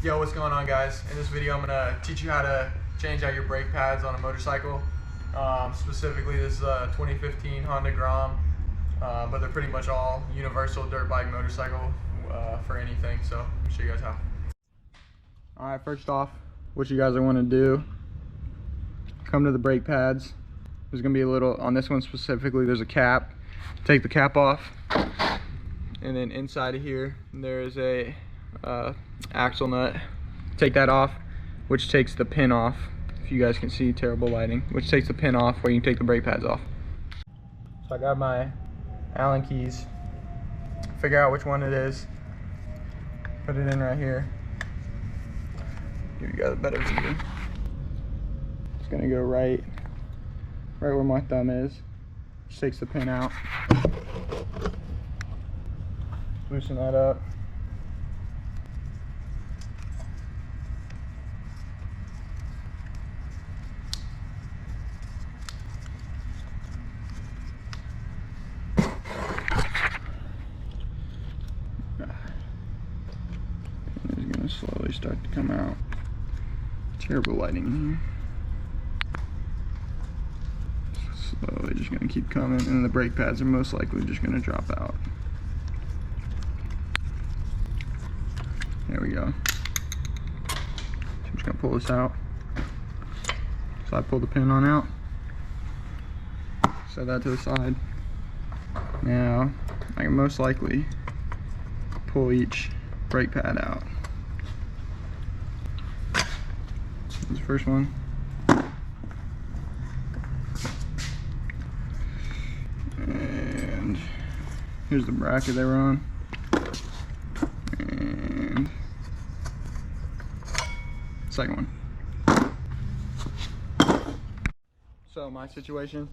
Yo, what's going on, guys? In this video I'm going to teach you how to change out your brake pads on a motorcycle. Specifically, this is a 2015 Honda Grom, but they're pretty much all universal dirt bike motorcycle for anything, so let me show you guys how. Alright, first off, what you guys are want to do, come to the brake pads. There's going to be a little, on this one specifically, there's a cap. Take the cap off, and then inside of here there's a axle nut. Take that off, which takes the pin off. If you guys can see, terrible lighting, which takes the pin off where you can take the brake pads off. So I got my Allen keys, figure out which one it is, put it in right here, give you guys a better view. It's gonna go right where my thumb is, which takes the pin out. Loosen that up. And it's gonna slowly start to come out. Terrible lighting in here. Slowly just gonna keep coming, and the brake pads are most likely just gonna drop out. There we go. So I'm just gonna pull this out. So I pull the pin on out. Set that to the side. Now I can most likely pull each brake pad out. This first one. And here's the bracket they were on. And second one. So my situation,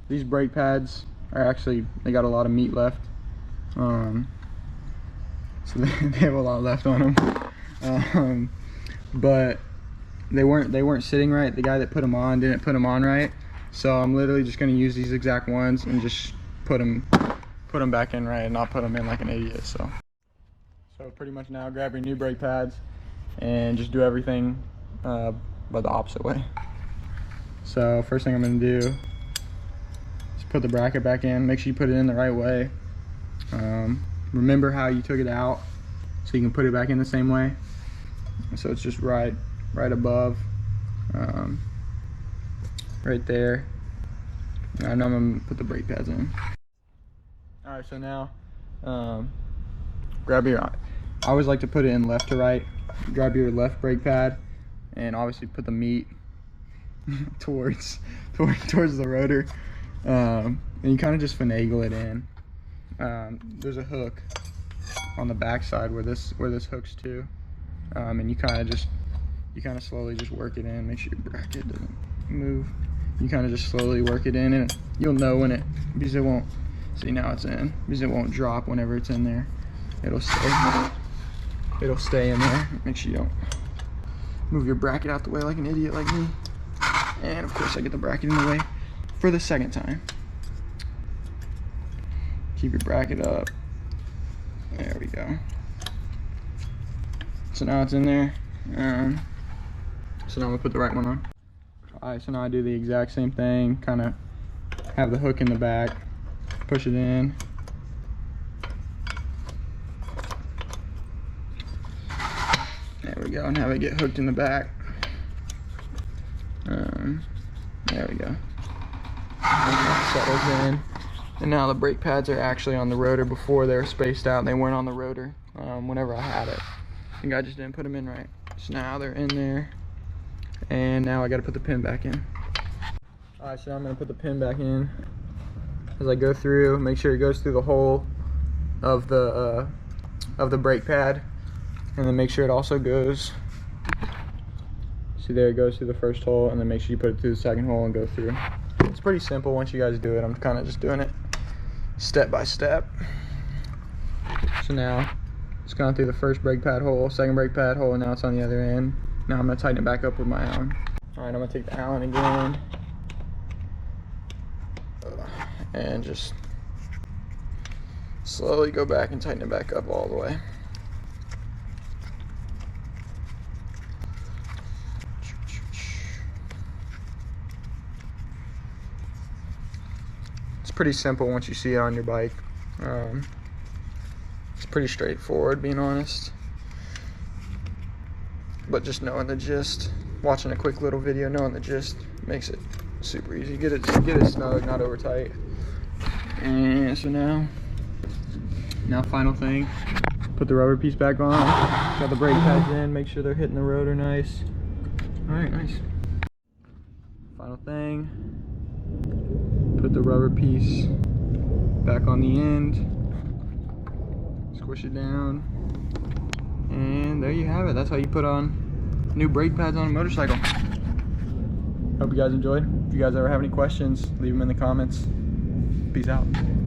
these brake pads are actually, they got a lot of meat left. So they have a lot left on them. But they weren't sitting right. The guy that put them on didn't put them on right. So I'm literally just gonna use these exact ones and just put them back in right and not put them in like an idiot. So pretty much now grab your new brake pads and just do everything but the opposite way. So first thing I'm gonna do is put the bracket back in. Make sure you put it in the right way. Remember how you took it out so you can put it back in the same way. So it's just right above, right there. And now I'm gonna put the brake pads in. All right, so now grab your, I always like to put it in left to right. Grab your left brake pad and obviously put the meat towards the rotor, and you kind of just finagle it in. There's a hook on the back side where this hooks to, and you kind of slowly just work it in. Make sure your bracket doesn't move. You kind of just slowly work it in, and you'll know when because it won't, see now it's in, because it won't drop whenever it's in there. It'll stay in there. Make sure you don't move your bracket out the way like an idiot like me. And of course I get the bracket in the way for the second time. Keep your bracket up. There we go. So now it's in there. So now I'm gonna put the right one on. Alright, so now I do the exact same thing. Kind of have the hook in the back. Push it in. There we go, and have it get hooked in the back. There we go. And that settles in. And now the brake pads are actually on the rotor. Before they were spaced out and they weren't on the rotor whenever I had it. I think I just didn't put them in right. So now they're in there. And now I gotta put the pin back in. Alright, so now I'm gonna put the pin back in. As I go through, make sure it goes through the hole of the brake pad. And then make sure it also goes, see there, it goes through the first hole, and then make sure you put it through the second hole and go through. It's pretty simple once you guys do it. I'm kind of just doing it step by step. So now it's gone through the first brake pad hole, second brake pad hole, and now it's on the other end. Now I'm going to tighten it back up with my Allen. Alright, I'm going to take the Allen again and just slowly go back and tighten it back up all the way. pretty simple once you see it on your bike. It's pretty straightforward, being honest. But just knowing the gist, watching a quick little video, knowing the gist makes it super easy. Get it snug, not over tight. And so now final thing, put the rubber piece back on. Got the brake pads in, make sure they're hitting the rotor nice. All right, nice. Final thing, put the rubber piece back on the end, squish it down, and there you have it. That's how you put on new brake pads on a motorcycle. Hope you guys enjoyed. If you guys ever have any questions, leave them in the comments. Peace out.